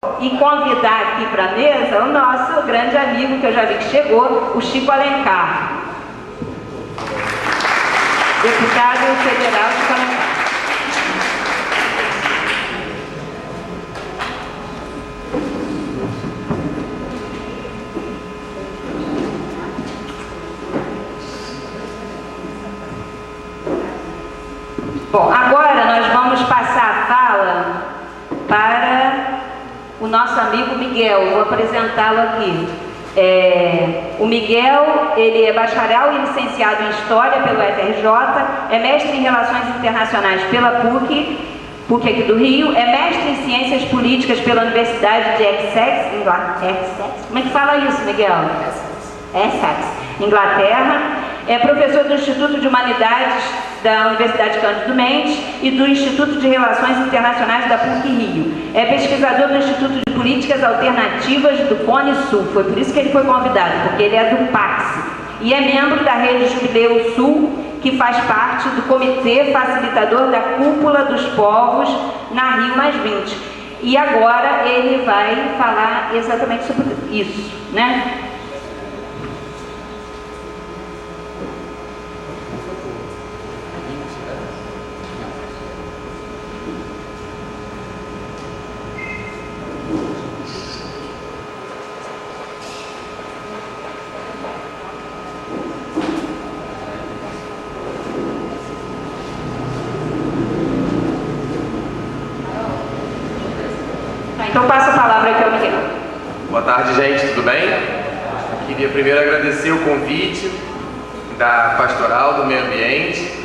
E convidar aqui para a mesa o nosso grande amigo, que eu já vi que chegou, o Chico Alencar. Deputado federal Chico Alencar. Bom, agora nós vamos passar a fala para o nosso amigo Miguel. Vou apresentá-lo aqui. O Miguel, ele é bacharel e licenciado em História pelo FRJ, é mestre em Relações Internacionais pela PUC aqui do Rio, é mestre em Ciências Políticas pela Universidade de Essex, como é que fala isso, Miguel? Essex, Inglaterra. É professor do Instituto de Humanidades da Universidade Cândido Mendes e do Instituto de Relações Internacionais da PUC Rio. É pesquisador do Instituto de Políticas Alternativas do Cone Sul. Foi por isso que ele foi convidado, porque ele é do PAX. E é membro da Rede Jubileu Sul, que faz parte do Comitê Facilitador da Cúpula dos Povos na Rio+20. E agora ele vai falar exatamente sobre isso, né? Então passo a palavra aqui ao Miguel. Boa tarde, gente, tudo bem? Queria primeiro agradecer o convite da Pastoral do Meio Ambiente.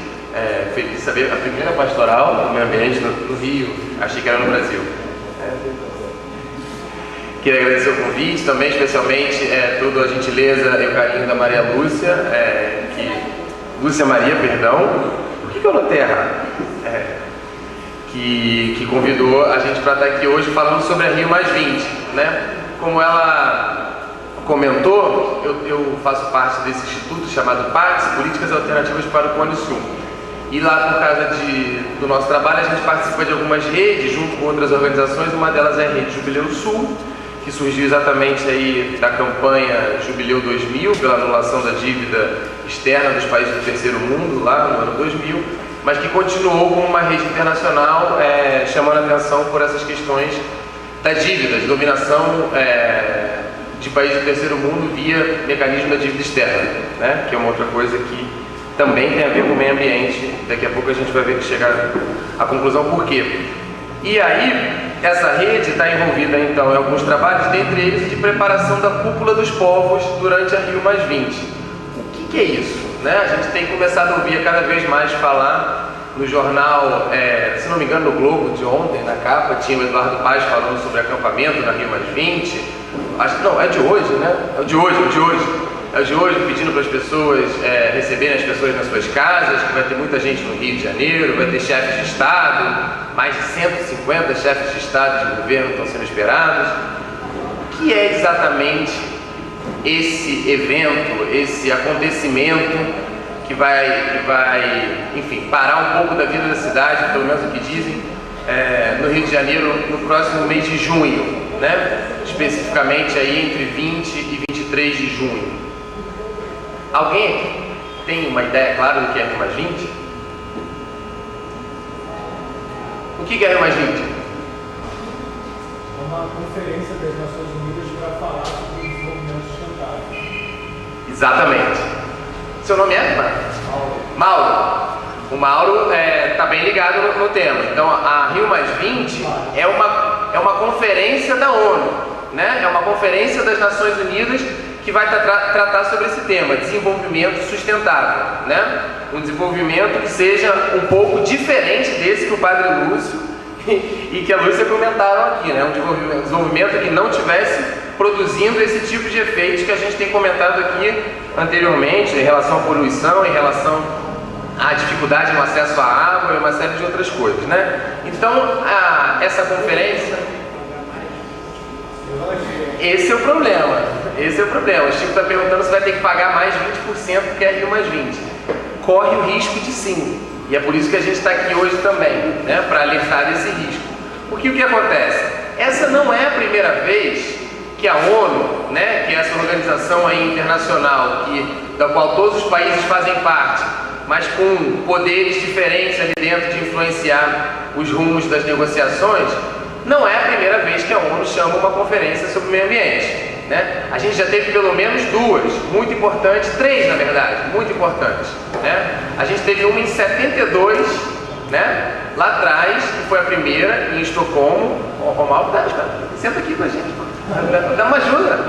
Feliz de saber, a primeira Pastoral do Meio Ambiente no Rio, achei que era no Brasil. Queria agradecer o convite também, especialmente toda a gentileza e o carinho da Maria Lúcia, Lúcia Maria, perdão. Por que eu notei errado? Que convidou a gente para estar aqui hoje falando sobre a Rio+20, né? Como ela comentou, eu faço parte desse instituto chamado PAX, Políticas Alternativas para o Cone Sul. E lá, por causa do nosso trabalho, a gente participa de algumas redes, junto com outras organizações. Uma delas é a Rede Jubileu Sul, que surgiu exatamente aí da campanha Jubileu 2000, pela anulação da dívida externa dos países do terceiro mundo, lá no ano 2000, mas que continuou como uma rede internacional, chamando a atenção por essas questões das dívidas, dominação de países do terceiro mundo via mecanismo da dívida externa, né? Que é uma outra coisa que também tem a ver com o meio ambiente. Daqui a pouco a gente vai ver que chegar à conclusão por quê. E aí, essa rede está envolvida então em alguns trabalhos, dentre eles de preparação da Cúpula dos Povos durante a Rio+20. O que é isso? Né? A gente tem começado a ouvir cada vez mais falar no jornal, se não me engano, no Globo de ontem, na capa, tinha o Eduardo Paz falando sobre acampamento na Rio+20. Acho que não, é de hoje, né? É o de hoje, pedindo para as pessoas receberem as pessoas nas suas casas, que vai ter muita gente no Rio de Janeiro, vai ter chefes de Estado, mais de 150 chefes de Estado e de governo estão sendo esperados. O que é exatamente esse evento, esse acontecimento que vai, enfim, parar um pouco da vida da cidade, pelo menos o que dizem, no Rio de Janeiro no próximo mês de junho, né? Especificamente aí entre 20 e 23 de junho. Alguém aqui tem uma ideia clara do que é Rio+20? O que é Rio+20? É uma conferência das Nações Unidas para falar sobre o desenvolvimento sustentável. Exatamente. Seu nome é? Mauro. O Mauro está bem ligado no tema. Então, a Rio+20 é uma conferência da ONU, né? É uma conferência das Nações Unidas que vai tratar sobre esse tema, desenvolvimento sustentável, né? Um desenvolvimento que seja um pouco diferente desse que o Padre Lúcio e que a Lúcia comentaram aqui, né? Um desenvolvimento que não tivesse produzindo esse tipo de efeitos que a gente tem comentado aqui anteriormente, em relação à poluição, em relação à dificuldade no acesso à água e uma série de outras coisas, né? Então, essa conferência... Esse é o problema. O Chico está perguntando se vai ter que pagar mais 20% que é Rio+20. Corre o risco de sim. E é por isso que a gente está aqui hoje também, né? Para alertar desse risco. Porque o que acontece? essa não é a primeira vez que a ONU, né, que é essa organização aí internacional da qual todos os países fazem parte, mas com poderes diferentes ali dentro de influenciar os rumos das negociações, não é a primeira vez que a ONU chama uma conferência sobre o meio ambiente. Né? A gente já teve pelo menos duas, muito importantes, três na verdade, muito importantes. Né? A gente teve uma em 72, né? Lá atrás, que foi a primeira, em Estocolmo. Ô Mauro, senta aqui com a gente, dá uma ajuda.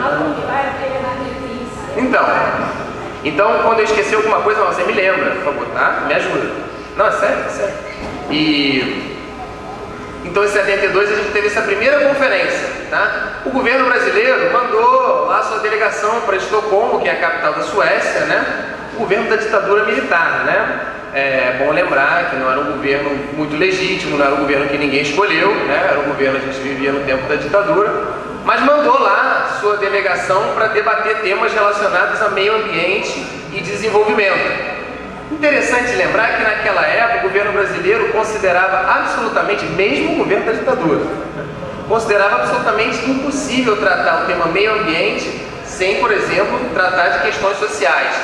Então, quando eu esquecer alguma coisa, você me lembra, por favor, tá? Me ajuda. Não, é sério, é sério. Então, em 72, a gente teve essa primeira conferência, tá? O governo brasileiro mandou lá sua delegação para Estocolmo, que é a capital da Suécia, né? O governo da ditadura militar, né? É bom lembrar que não era um governo muito legítimo, não era um governo que ninguém escolheu, né? Era um governo que a gente vivia no tempo da ditadura, mas mandou lá sua delegação para debater temas relacionados a meio ambiente e desenvolvimento. Interessante lembrar que naquela época o governo brasileiro considerava absolutamente, mesmo o governo da ditadura, considerava absolutamente impossível tratar o tema meio ambiente sem, por exemplo, tratar de questões sociais,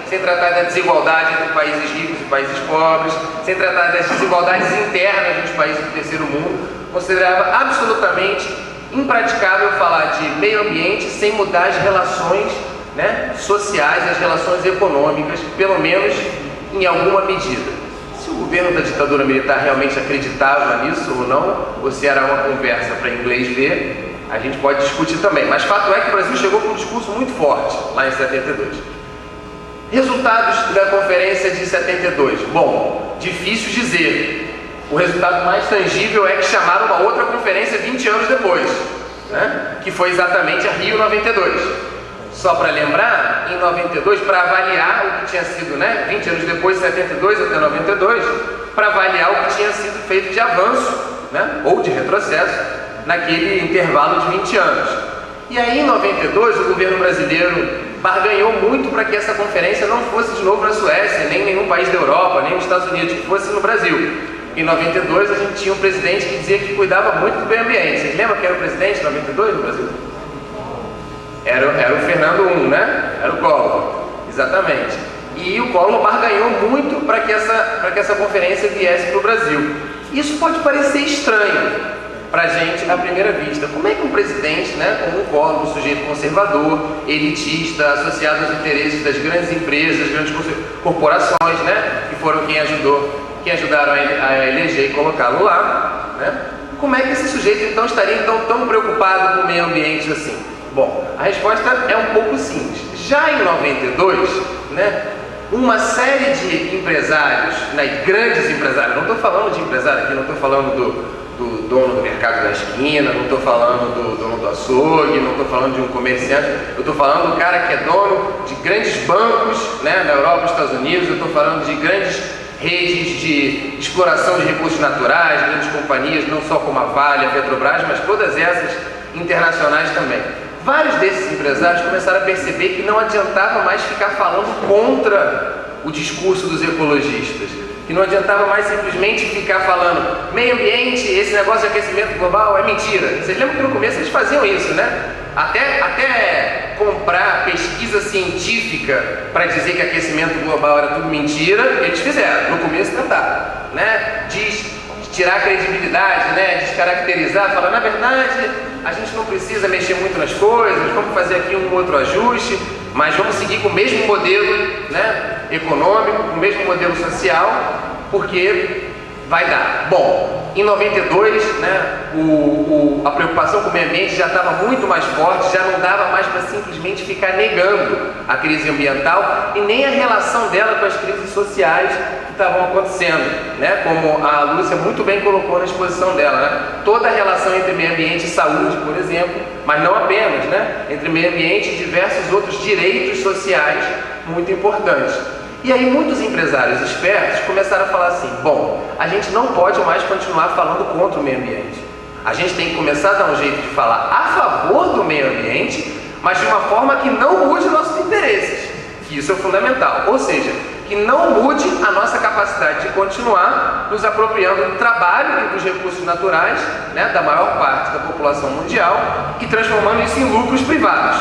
sem tratar da desigualdade entre países ricos e países pobres, sem tratar das desigualdades internas dos países do terceiro mundo. Considerava absolutamente impraticável falar de meio ambiente sem mudar as relações, né, sociais, as relações econômicas, pelo menos em alguma medida. Se o governo da ditadura militar realmente acreditava nisso ou não, ou se era uma conversa para inglês ver, a gente pode discutir também. Mas fato é que o Brasil chegou com um discurso muito forte lá em 72. Resultados da conferência de 72. Bom, difícil dizer. O resultado mais tangível é que chamaram uma outra conferência 20 anos depois, né? Que foi exatamente a Rio 92. Só para lembrar, em 92, para avaliar o que tinha sido, né, 20 anos depois, 72 até 92, para avaliar o que tinha sido feito de avanço, né, ou de retrocesso, naquele intervalo de 20 anos. E aí, em 92, o governo brasileiro barganhou muito para que essa conferência não fosse de novo na Suécia, nem em nenhum país da Europa, nem nos Estados Unidos, que fosse no Brasil. Em 92, a gente tinha um presidente que dizia que cuidava muito do meio ambiente. Vocês lembram quem era o presidente em 92 no Brasil? Era o Fernando I, né? Era o Collor, exatamente. E o Collor barganhou muito para que essa conferência viesse para o Brasil. Isso pode parecer estranho para a gente à primeira vista. Como é que um presidente, né, como o Collor, um sujeito conservador, elitista, associado aos interesses das grandes empresas, grandes corporações, né, que foram quem ajudaram a eleger e colocá-lo lá, né? Como é que esse sujeito então estaria tão preocupado com o meio ambiente assim? Bom, a resposta é um pouco simples. Já em 92, né, uma série de empresários, né, grandes empresários, não estou falando de empresário aqui, não estou falando do dono do mercado da esquina, não estou falando do dono do açougue, não estou falando de um comerciante, eu estou falando do cara que é dono de grandes bancos, né, na Europa e nos Estados Unidos, eu estou falando de grandes redes de exploração de recursos naturais, grandes companhias, não só como a Vale, a Petrobras, mas todas essas internacionais também. Vários desses empresários começaram a perceber que não adiantava mais ficar falando contra o discurso dos ecologistas, que não adiantava mais simplesmente ficar falando meio ambiente, esse negócio de aquecimento global é mentira. Vocês lembram que no começo eles faziam isso, né? Até comprar pesquisa científica para dizer que aquecimento global era tudo mentira, eles fizeram, no começo tentaram, né? Tirar a credibilidade, né? Descaracterizar, falar, na verdade, a gente não precisa mexer muito nas coisas, vamos fazer aqui um outro ajuste, mas vamos seguir com o mesmo modelo, né, econômico, com o mesmo modelo social, porque vai dar. Bom, em 92, né, a preocupação com o meio ambiente já estava muito mais forte, já não dava mais para simplesmente ficar negando a crise ambiental e nem a relação dela com as crises sociais que estavam acontecendo, né, como a Lúcia muito bem colocou na exposição dela, né, toda a relação entre meio ambiente e saúde, por exemplo, mas não apenas, né, entre meio ambiente e diversos outros direitos sociais muito importantes. E aí muitos empresários espertos começaram a falar assim, bom, a gente não pode mais continuar falando contra o meio ambiente. A gente tem que começar a dar um jeito de falar a favor do meio ambiente, mas de uma forma que não mude nossos interesses. que isso é fundamental, ou seja, que não mude a nossa capacidade de continuar nos apropriando do trabalho e dos recursos naturais, né, da maior parte da população mundial e transformando isso em lucros privados,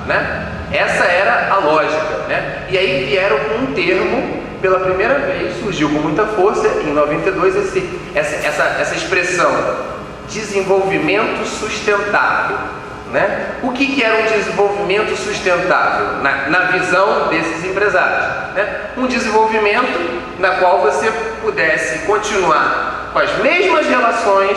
né? Essa era a lógica, né? E aí vieram com um termo, pela primeira vez, surgiu com muita força, em 92, essa expressão, desenvolvimento sustentável, né? O que era um desenvolvimento sustentável na visão desses empresários, né? Um desenvolvimento na qual você pudesse continuar com as mesmas relações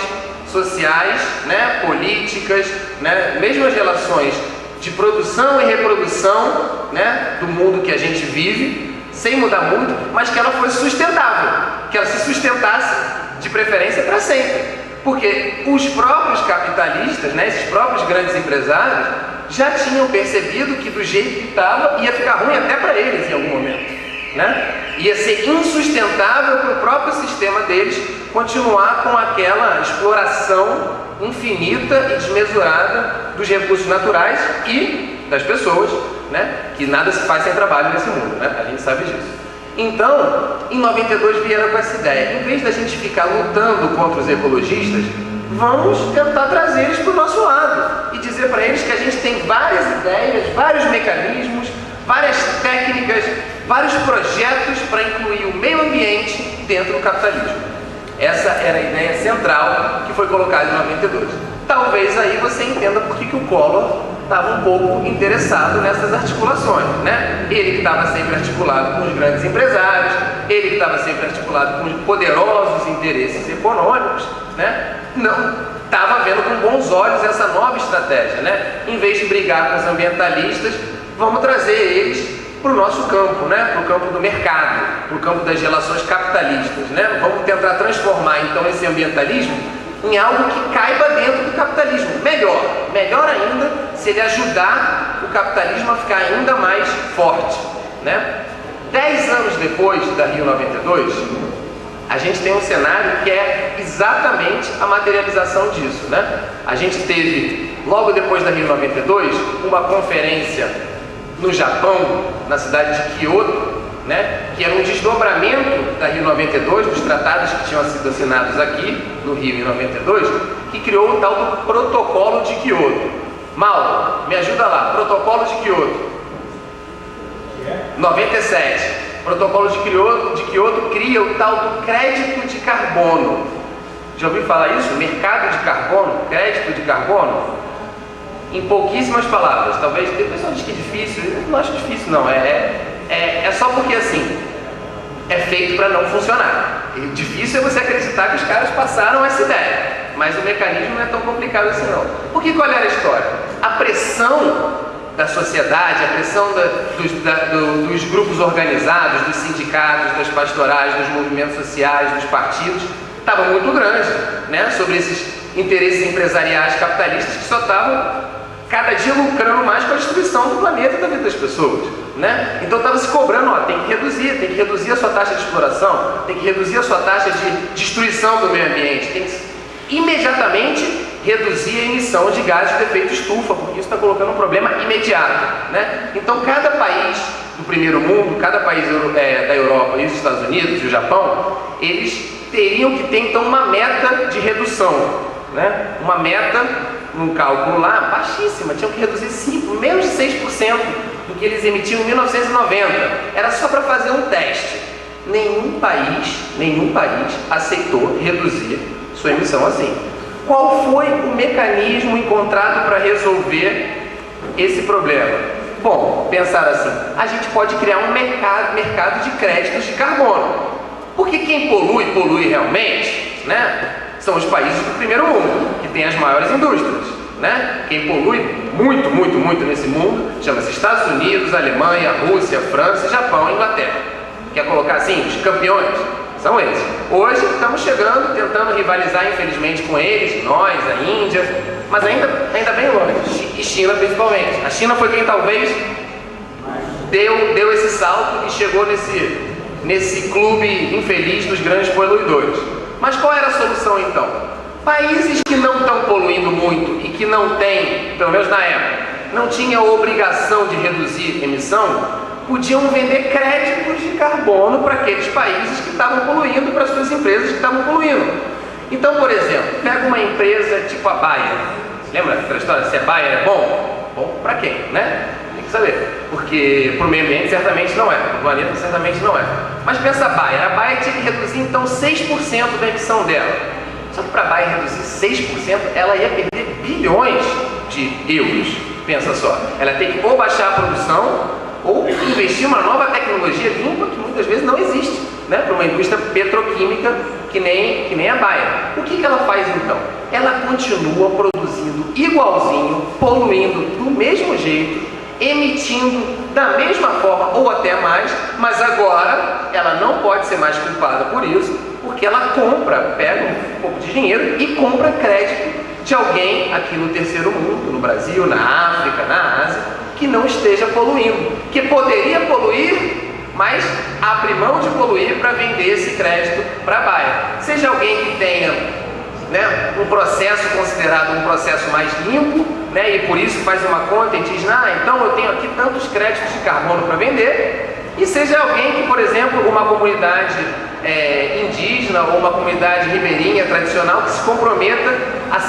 sociais, né? Políticas, né? Mesmas relações de produção e reprodução, né? Do mundo que a gente vive, sem mudar muito, mas que ela fosse sustentável, que ela se sustentasse de preferência para sempre. Porque os próprios capitalistas, né, esses próprios grandes empresários, já tinham percebido que do jeito que estava, ia ficar ruim até para eles em algum momento, né? Ia ser insustentável para o próprio sistema deles continuar com aquela exploração infinita e desmesurada dos recursos naturais e das pessoas, né? Que nada se faz sem trabalho nesse mundo, né? A gente sabe disso. Então, em 92 vieram com essa ideia, em vez da gente ficar lutando contra os ecologistas, vamos tentar trazer eles para o nosso lado e dizer para eles que a gente tem várias ideias, vários mecanismos, várias técnicas, vários projetos para incluir o meio ambiente dentro do capitalismo. Essa era a ideia central que foi colocada em 92. Talvez aí você entenda por que o Collor estava um pouco interessado nessas articulações, né? Ele que estava sempre articulado com os grandes empresários, ele que estava sempre articulado com os poderosos interesses econômicos, né? Não estava vendo com bons olhos essa nova estratégia, né? Em vez de brigar com os ambientalistas, vamos trazer eles para o nosso campo, né? Para o campo do mercado, para o campo das relações capitalistas, né? Vamos tentar transformar então esse ambientalismo em algo que caiba dentro do capitalismo. Melhor ainda, se ele ajudar o capitalismo a ficar ainda mais forte, né? 10 anos depois da Rio 92, a gente tem um cenário que é exatamente a materialização disso, né? A gente teve, logo depois da Rio 92, uma conferência no Japão, na cidade de Kyoto, né, que era um desdobramento da Rio 92, dos tratados que tinham sido assinados aqui no Rio em 92, que criou o tal do Protocolo de Kyoto. Mauro, me ajuda lá, Protocolo de Kyoto. 97. Protocolo de Kyoto cria o tal do crédito de carbono. Já ouviu falar isso? Mercado de carbono, crédito de carbono? Em pouquíssimas palavras, talvez, o pessoal diz que é difícil, eu não acho difícil não, é só porque assim, é feito para não funcionar. E difícil é você acreditar que os caras passaram essa ideia, mas o mecanismo não é tão complicado assim não. Porque qual era a história? A pressão da sociedade, a pressão dos grupos organizados, dos sindicatos, das pastorais, dos movimentos sociais, dos partidos, estava muito grande, né, sobre esses interesses empresariais capitalistas que só estavam cada dia lucrando mais com a destruição do planeta e da vida das pessoas, né? Então estava se cobrando, ó, tem que reduzir a sua taxa de exploração, tem que reduzir a sua taxa de destruição do meio ambiente, tem que imediatamente reduzir a emissão de gases de efeito estufa, porque isso está colocando um problema imediato, né? Então cada país do primeiro mundo, cada país da Europa e os Estados Unidos e o Japão, eles teriam que ter então uma meta de redução, né? Uma meta, num cálculo lá, baixíssima, tinham que reduzir menos de 6% do que eles emitiam em 1990. Era só para fazer um teste. Nenhum país aceitou reduzir sua emissão assim. Qual foi o mecanismo encontrado para resolver esse problema? Bom, pensar assim, a gente pode criar um mercado de créditos de carbono. Porque quem polui realmente, né? São os países do primeiro mundo, que têm as maiores indústrias, né? Quem polui muito nesse mundo chama-se Estados Unidos, Alemanha, Rússia, França, Japão e Inglaterra. Quer colocar assim, os campeões são eles. Hoje estamos chegando, tentando rivalizar infelizmente com eles, nós, a Índia, mas ainda bem longe, e China principalmente. A China foi quem talvez deu esse salto e chegou nesse clube infeliz dos grandes poluidores. Mas qual era a solução então? Países que não estão poluindo muito e que não têm, pelo menos na época, não tinham a obrigação de reduzir emissão, podiam vender créditos de carbono para aqueles países que estavam poluindo, para as suas empresas que estavam poluindo. Então, por exemplo, pega uma empresa tipo a Bayer. Lembra daquela história? Se a Bayer é bom? Bom para quem, né? Tem que saber. Porque para o meio ambiente certamente não é, para o planeta certamente não é. Mas pensa a Bayer tinha que reduzir então 6% da emissão dela. Só que para a Bayer reduzir 6%, ela ia perder bilhões de euros. Pensa só, ela tem que ou baixar a produção ou investir em uma nova tecnologia limpa que muitas vezes não existe, né? Para uma indústria petroquímica que nem a Bayer. O que ela faz então? Ela continua produzindo igualzinho, poluindo do mesmo jeito, emitindo da mesma forma ou até mais, mas agora ela não pode ser mais culpada por isso, porque ela pega um pouco de dinheiro e compra crédito de alguém aqui no terceiro mundo, no Brasil, na África, na Ásia, que não esteja poluindo, que poderia poluir, mas abre mão de poluir para vender esse crédito para a Bayer. Seja alguém que tenha, né, um processo considerado um processo mais limpo, né, e por isso faz uma conta e diz, então eu tenho aqui tantos créditos de carbono para vender, e seja alguém que, por exemplo, uma comunidade indígena ou uma comunidade ribeirinha tradicional que se comprometa a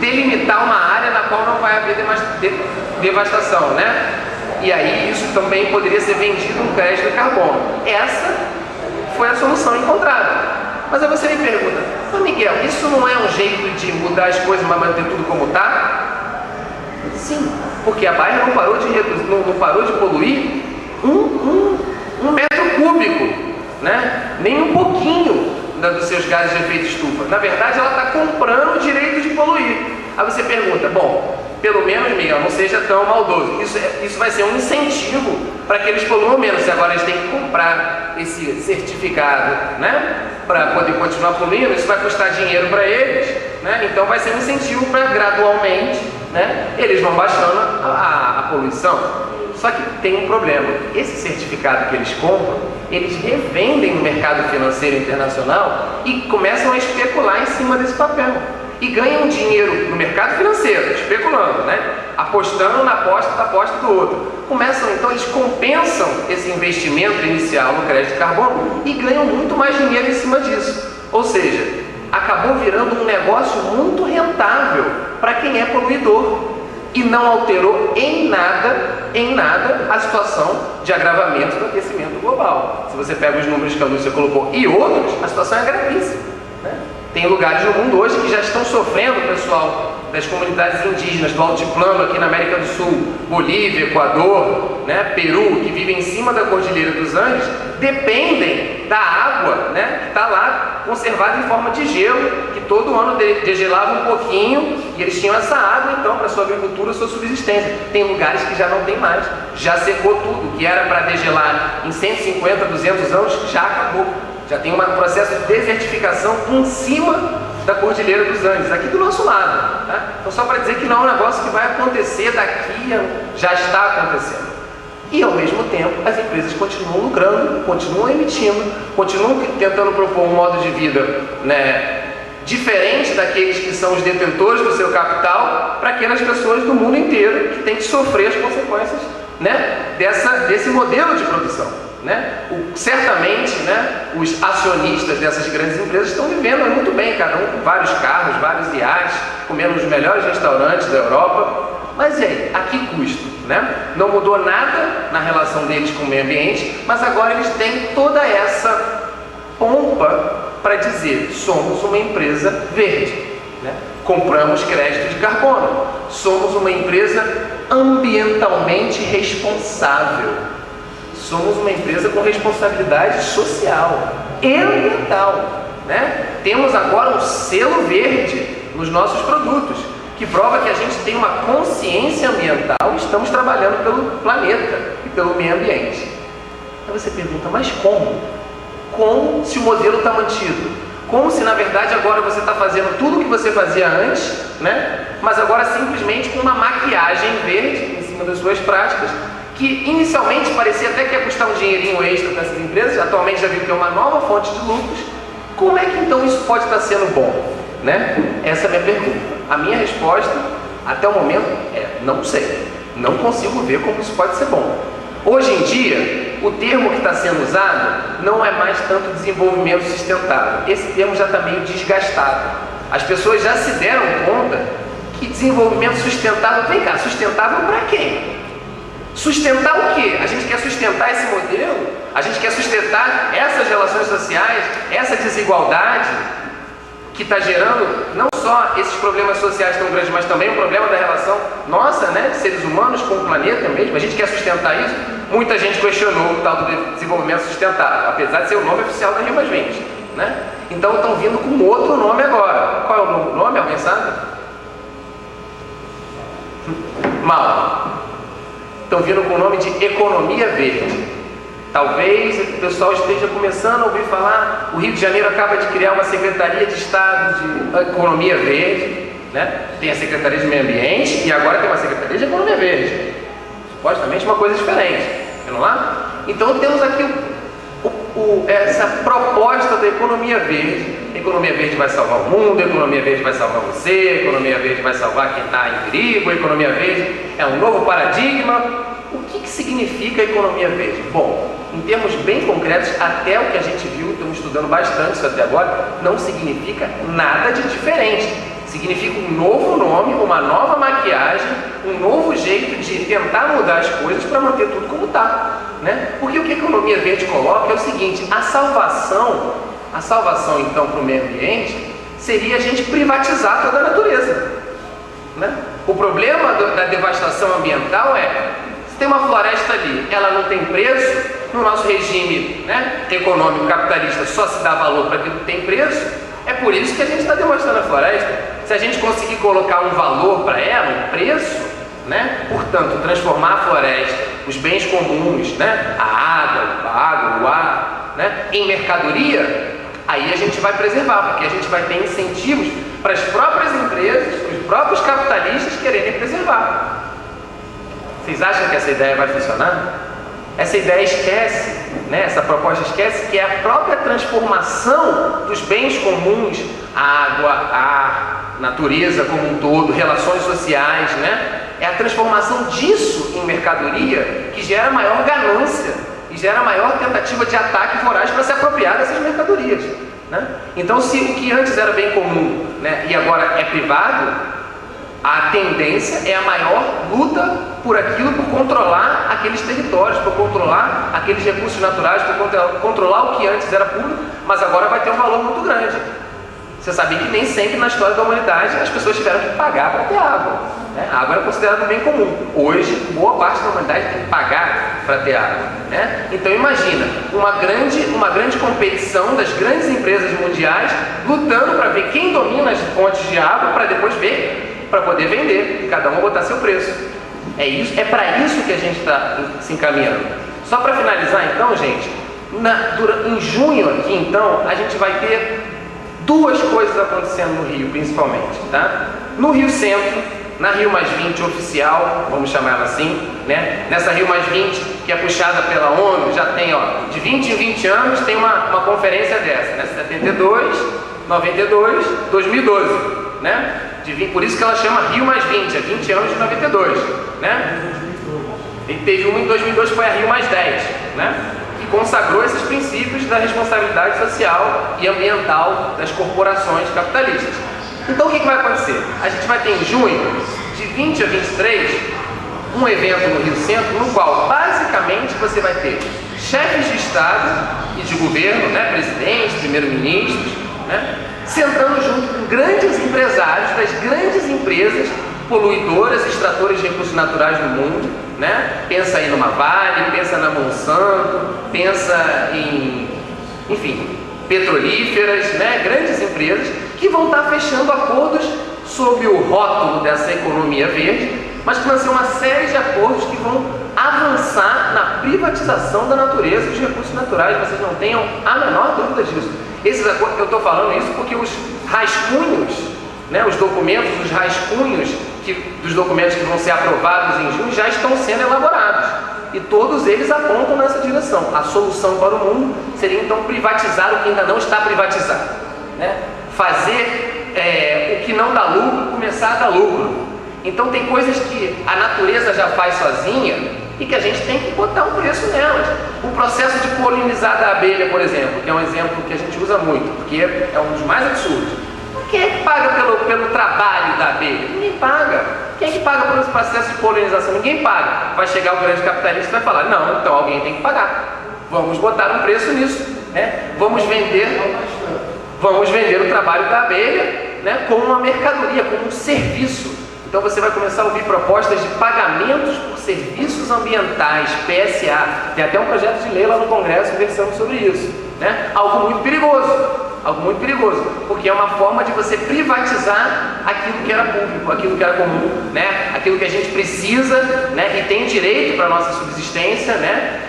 delimitar uma área na qual não vai haver devastação, né? E aí isso também poderia ser vendido um crédito de carbono. Essa foi a solução encontrada. Mas aí você me pergunta, Miguel, isso não é um jeito de mudar as coisas, mas manter tudo como está? Sim, porque a Bayer não parou de poluir um metro cúbico, né? Nem um pouquinho dos seus gases de efeito estufa. Na verdade, ela está comprando o direito de poluir. Aí você pergunta, bom, pelo menos, Miguel, não seja tão maldoso. Isso vai ser um incentivo para que eles poluam menos. Se agora eles têm que comprar esse certificado, né, para poder continuar poluindo, isso vai custar dinheiro para eles, né? Então vai ser um incentivo para gradualmente, né, eles vão baixando a poluição. Só que tem um problema. Esse certificado que eles compram, eles revendem no mercado financeiro internacional e começam a especular em cima desse papel. E ganham dinheiro no mercado financeiro, especulando, né? Apostando na aposta do outro. Então, eles compensam esse investimento inicial no crédito de carbono e ganham muito mais dinheiro em cima disso. Ou seja, acabou virando um negócio muito rentável para quem é poluidor. E não alterou em nada a situação de agravamento do aquecimento global. Se você pega os números que a Lúcia colocou e outros, a situação é gravíssima, né? Tem lugares no mundo hoje que já estão sofrendo, pessoal, das comunidades indígenas do altiplano aqui na América do Sul, Bolívia, Equador, né, Peru, que vivem em cima da Cordilheira dos Andes, dependem da água, né, que está lá conservada em forma de gelo, que todo ano degelava um pouquinho e eles tinham essa água então para sua agricultura, sua subsistência. Tem lugares que já não tem mais, já secou tudo, que era para degelar em 150, 200 anos, já acabou. Já tem um processo de desertificação em cima da Cordilheira dos Andes, aqui do nosso lado, tá? Então só para dizer que não é um negócio que vai acontecer daqui, já está acontecendo. E ao mesmo tempo as empresas continuam lucrando, continuam emitindo, continuam tentando propor um modo de vida, né, diferente daqueles que são os detentores do seu capital, para aquelas pessoas do mundo inteiro que têm que sofrer as consequências, né, desse modelo de produção. Né? Certamente, né, os acionistas dessas grandes empresas estão vivendo muito bem, cada um com vários carros, vários iates, comendo nos melhores restaurantes da Europa. Mas e aí, a que custo? Né? Não mudou nada na relação deles com o meio ambiente, mas agora eles têm toda essa pompa para dizer, somos uma empresa verde, né? Compramos crédito de carbono, somos uma empresa ambientalmente responsável. Somos uma empresa com responsabilidade social e ambiental, né? Temos agora um selo verde nos nossos produtos, que prova que a gente tem uma consciência ambiental e estamos trabalhando pelo planeta e pelo meio ambiente. Aí você pergunta, mas como? Como se o modelo está mantido? Como se na verdade agora você está fazendo tudo o que você fazia antes, né? Mas agora simplesmente com uma maquiagem verde em cima das suas práticas, que inicialmente parecia até que ia custar um dinheirinho extra para essas empresas, atualmente já viu que é uma nova fonte de lucros. Como é que então isso pode estar sendo bom? Né? Essa é a minha pergunta. A minha resposta, até o momento, é não sei. Não consigo ver como isso pode ser bom. Hoje em dia, o termo que está sendo usado não é mais tanto desenvolvimento sustentável. Esse termo já está meio desgastado. As pessoas já se deram conta que desenvolvimento sustentável, vem cá, sustentável para quem? Sustentar o quê? A gente quer sustentar esse modelo? A gente quer sustentar essas relações sociais, essa desigualdade que está gerando não só esses problemas sociais tão grandes, mas também o problema da relação nossa, né, de seres humanos com o planeta mesmo. A gente quer sustentar isso. Muita gente questionou o tal do desenvolvimento sustentável, apesar de ser o nome oficial da Rio+20, né? Então estão vindo com outro nome agora. Qual é o novo nome? Alguém sabe? Mal. Estão vindo com o nome de economia verde. Talvez o pessoal esteja começando a ouvir falar, o Rio de Janeiro acaba de criar uma Secretaria de Estado de Economia Verde, né? Tem a Secretaria de Meio Ambiente e agora tem uma Secretaria de Economia Verde. Supostamente uma coisa diferente. Vendo lá? Então temos aqui essa proposta da economia verde. Economia verde vai salvar o mundo, economia verde vai salvar você, economia verde vai salvar quem está em perigo, economia verde é um novo paradigma. O que significa economia verde? Bom, em termos bem concretos, até o que a gente viu, estamos estudando bastante isso até agora, não significa nada de diferente. Significa um novo nome, uma nova maquiagem, um novo jeito de tentar mudar as coisas para manter tudo como está, né? Porque o que a economia verde coloca é o seguinte: a salvação então para o meio ambiente seria a gente privatizar toda a natureza, né? O problema da devastação ambiental é: se tem uma floresta ali, ela não tem preço, no nosso regime, né, econômico capitalista só se dá valor para aquilo que tem preço. É por isso que a gente está devastando a floresta. Se a gente conseguir colocar um valor para ela, um preço, né, portanto, transformar a floresta, os bens comuns, né, a água, o ar, né, em mercadoria, aí a gente vai preservar, porque a gente vai ter incentivos para as próprias empresas, para os próprios capitalistas quererem preservar. Vocês acham que essa ideia vai funcionar? Essa ideia esquece, né? Essa proposta esquece que é a própria transformação dos bens comuns, água, ar, natureza como um todo, relações sociais, né? É a transformação disso em mercadoria que gera maior ganância e gera maior tentativa de ataque voraz para se apropriar dessas mercadorias, né? Então, se o que antes era bem comum, né, e agora é privado, a tendência é a maior luta por aquilo, por controlar aqueles territórios, por controlar aqueles recursos naturais, por controlar o que antes era público, mas agora vai ter um valor muito grande. Você sabia que nem sempre na história da humanidade as pessoas tiveram que pagar para ter água, né? A água era considerada um bem comum. Hoje, boa parte da humanidade tem que pagar para ter água, né? Então imagina, uma grande competição das grandes empresas mundiais lutando para ver quem domina as fontes de água para depois ver, para poder vender, cada um botar seu preço. É para isso que a gente está se encaminhando. Só para finalizar então, gente, em junho aqui então, a gente vai ter duas coisas acontecendo no Rio, principalmente, tá? No Rio Centro, na Rio+20 oficial, vamos chamar ela assim, né? Nessa Rio+20, que é puxada pela ONU, já tem, ó, de 20 em 20 anos tem uma conferência dessa, né? 72, 92, 2012, né? Por isso que ela chama Rio+20, é 20 anos de 92, né? E teve uma em 2002 que foi a Rio+10, né? Que consagrou esses princípios da responsabilidade social e ambiental das corporações capitalistas. Então o que vai acontecer? A gente vai ter em junho, de 20 a 23, um evento no Rio Centro, no qual basicamente você vai ter chefes de Estado e de governo, né? Presidentes, primeiro-ministros, né? Sentando junto com grandes empresários das grandes empresas poluidoras, extratores de recursos naturais do mundo, né? Pensa aí numa Vale, pensa na Monsanto, pensa em, enfim, petrolíferas, né? Grandes empresas que vão estar fechando acordos sob o rótulo dessa economia verde, mas que vão ser uma série de acordos que vão avançar na privatização da natureza e dos recursos naturais. Vocês não tenham a menor dúvida disso. Esses acordos, eu estou falando isso porque os rascunhos, né, os documentos, os rascunhos dos documentos que vão ser aprovados em junho já estão sendo elaborados. E todos eles apontam nessa direção. A solução para o mundo seria então privatizar o que ainda não está privatizado, né? Fazer o que não dá lucro começar a dar lucro. Então tem coisas que a natureza já faz sozinha e que a gente tem que botar um preço nelas. O processo de polinizar da abelha, por exemplo, que é um exemplo que a gente usa muito, porque é um dos mais absurdos. Quem é que paga pelo trabalho da abelha? Ninguém paga. Quem é que paga por esse processo de polinização? Ninguém paga. Vai chegar o grande capitalista e vai falar, não, então alguém tem que pagar. Vamos botar um preço nisso, né? Vamos vender o trabalho da abelha, né, como uma mercadoria, como um serviço. Então você vai começar a ouvir propostas de pagamentos por serviços ambientais, PSA. Tem até um projeto de lei lá no Congresso versando sobre isso, né? Algo muito perigoso, porque é uma forma de você privatizar aquilo que era público, aquilo que era comum, né? Aquilo que a gente precisa, né, e tem direito para a nossa subsistência, né?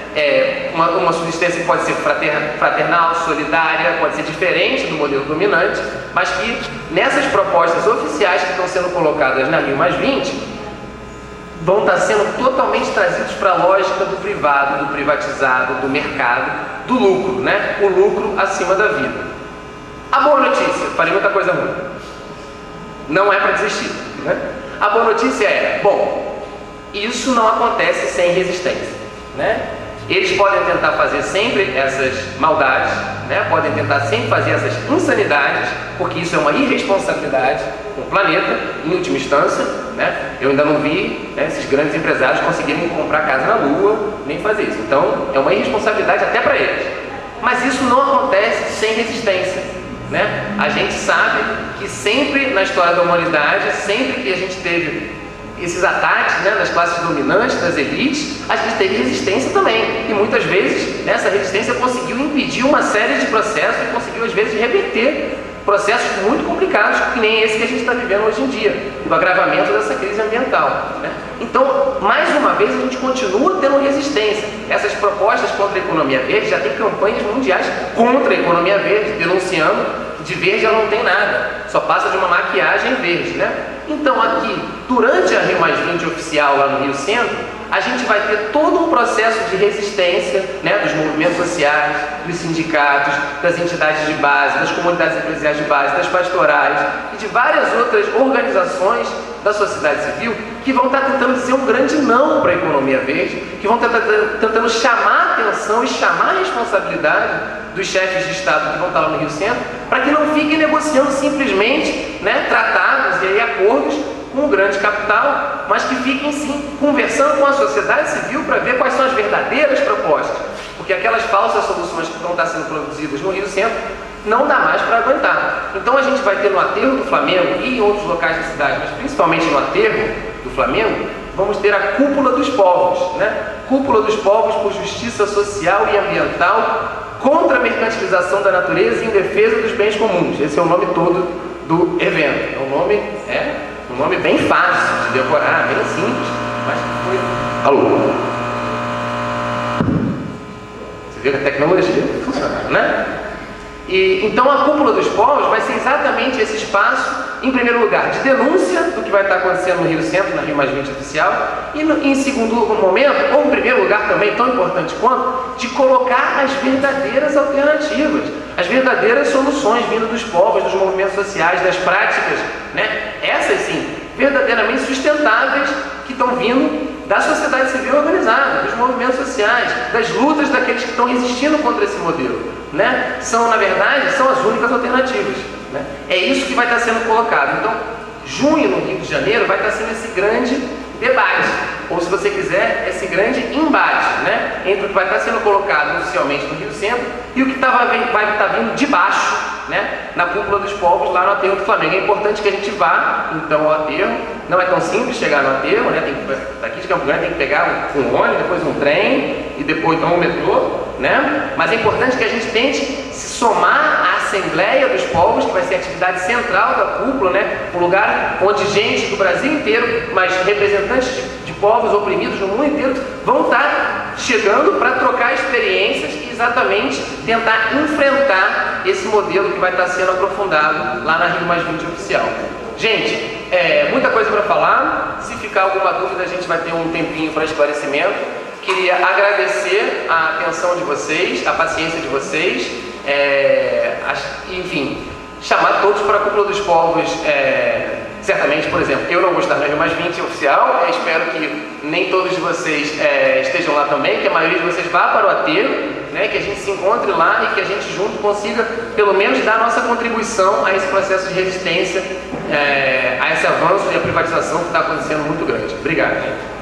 Uma subsistência que pode ser fraternal, solidária, pode ser diferente do modelo dominante, mas que nessas propostas oficiais que estão sendo colocadas na Rio+20 vão estar sendo totalmente trazidos para a lógica do privado, do privatizado, do mercado, do lucro, né? O lucro acima da vida. A boa notícia, falei muita coisa ruim, não é para desistir, né? A boa notícia é, bom, isso não acontece sem resistência, né? Eles podem tentar fazer sempre essas maldades, né? Podem tentar sempre fazer essas insanidades, porque isso é uma irresponsabilidade com o planeta, em última instância, né? Eu ainda não vi, né, esses grandes empresários conseguirem comprar casa na Lua, nem fazer isso. Então, é uma irresponsabilidade até para eles. Mas isso não acontece sem resistência, né? A gente sabe que sempre na história da humanidade, sempre que a gente teve esses ataques, né, das classes dominantes, das elites, a gente teve resistência também. E muitas vezes, essa resistência conseguiu impedir uma série de processos e conseguiu, às vezes, reverter processos muito complicados, que nem esse que a gente está vivendo hoje em dia, do agravamento dessa crise ambiental, né? Então, mais uma vez, a gente continua tendo resistência. Essas propostas contra a economia verde, já tem campanhas mundiais contra a economia verde, denunciando que de verde ela não tem nada, só passa de uma maquiagem verde, né? Então, aqui, durante a Rio+20 oficial lá no Rio Centro, a gente vai ter todo um processo de resistência, né, dos movimentos sociais, dos sindicatos, das entidades de base, das comunidades empresariais de base, das pastorais e de várias outras organizações da sociedade civil que vão estar tentando dizer um grande não para a economia verde, que vão estar tentando chamar a atenção e chamar a responsabilidade dos chefes de Estado que vão estar lá no Rio Centro, para que não fiquem negociando simplesmente, né, tratados e aí acordos com o grande capital, mas que fiquem sim conversando com a sociedade civil para ver quais são as verdadeiras propostas, porque aquelas falsas soluções que vão estar sendo produzidas no Rio Centro não dá mais para aguentar. Então a gente vai ter no aterro do Flamengo e em outros locais da cidade, mas principalmente no aterro do Flamengo, vamos ter a Cúpula dos Povos, né? Cúpula dos Povos por Justiça Social e Ambiental contra a mercantilização da natureza e em defesa dos bens comuns. Esse é o nome todo do evento. É um nome bem fácil de decorar, bem simples, mas foi... Alô? Você vê que a tecnologia funciona, né? E, então a Cúpula dos Povos vai ser exatamente esse espaço, em primeiro lugar, de denúncia do que vai estar acontecendo no Rio Centro, na Rio+20 oficial, e em segundo momento, ou em primeiro lugar também, tão importante quanto, de colocar as verdadeiras alternativas, as verdadeiras soluções vindo dos povos, dos movimentos sociais, das práticas, né? Essas sim, verdadeiramente sustentáveis, que estão vindo da sociedade civil organizada, dos movimentos sociais, das lutas daqueles que estão resistindo contra esse modelo, né? São, na verdade, são as únicas alternativas, né? É isso que vai estar sendo colocado. Então, junho no Rio de Janeiro vai estar sendo esse grande debate, ou se você quiser, esse grande embate, né, entre o que vai estar sendo colocado oficialmente no Rio Centro e o que vai estar vindo de baixo, né, na Cúpula dos Povos lá no aterro do Flamengo. É importante que a gente vá, então, ao aterro. Não é tão simples chegar no aterro, né? Daqui de Campo Grande tem que pegar um ônibus, depois um trem e depois então um metrô, né? Mas é importante que a gente tente se somar à Assembleia dos Povos, que vai ser a atividade central da cúpula, né? Um lugar onde gente do Brasil inteiro, mas representantes de povos oprimidos no mundo inteiro, vão estar chegando para trocar experiências e exatamente tentar enfrentar esse modelo que vai estar sendo aprofundado lá na Rio+20 oficial. Gente, muita coisa para falar. Se ficar alguma dúvida, a gente vai ter um tempinho para esclarecimento. Queria agradecer a atenção de vocês, a paciência de vocês, enfim, chamar todos para a Cúpula dos Povos Certamente, por exemplo, eu não vou estar no Rio+20 oficial, espero que nem todos de vocês estejam lá também, que a maioria de vocês vá para o aterro, né, que a gente se encontre lá e que a gente junto consiga, pelo menos, dar nossa contribuição a esse processo de resistência, a esse avanço e a privatização que está acontecendo muito grande. Obrigado.